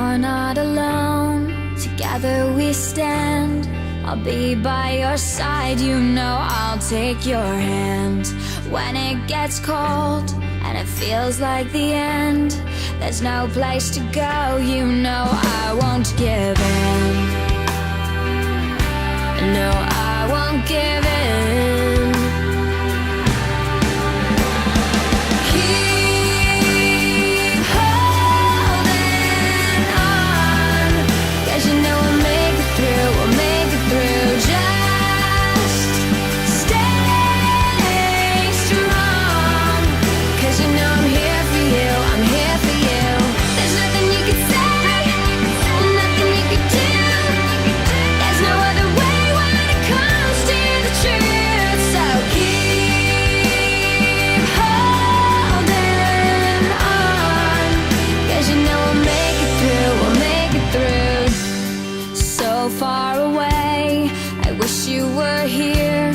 You're not alone, together we stand. I'll be by your side, you know I'll take your hand. When it gets cold and it feels like the end, there's no place to go, you know I won't give in. No, I won't give in. Keep holding on, 'cause you know we'll make it through, we'll make it through. Just stay strong, 'cause you know I'm here for you, I'm here for you. There's nothing you can say, nothing you can do. There's no other way when it comes to the truth. So keep holding on, 'cause you know we'll make it through, we'll make it through. So far away, I wish you were here.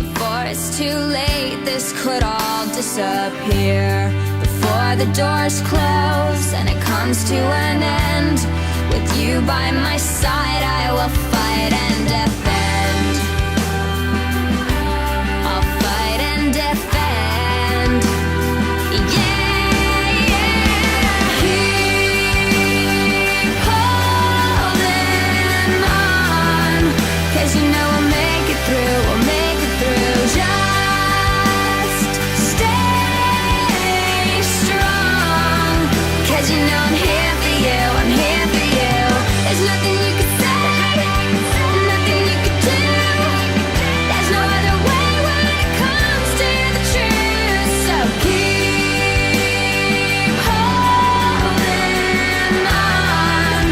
Before it's too late, this could all disappear. Before the doors close and it comes to an end, with you by my side, I will fight and defend. I'll fight and defend. Yeah, yeah. Keep holding on, 'cause you know we'll make it through, we'll make it through. Just stay strong, 'cause you know I'm here for you, I'm here for you. There's nothing you can say, nothing you can do. There's no other way when it comes to the truth. So keep holding on,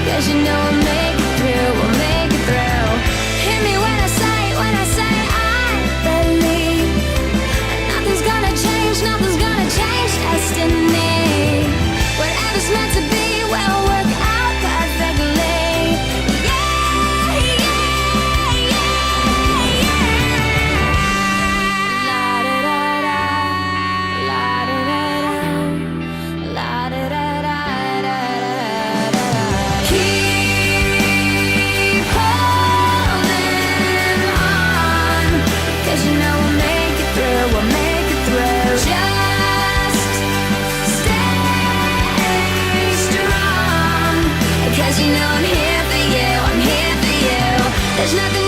'cause you know we'll make it through, we'll make it through. Hear me when I say I believe. And nothing's gonna change destiny. Whatever's meant to be will work out perfectly. Yeah, yeah, yeah, yeah. La da da da, la da da da, la da da da da da. Keep holding on, 'cause you know we'll make it through, we'll make it through. Just stay strong, 'cause you know I'm here for you, I'm here for you. There's nothing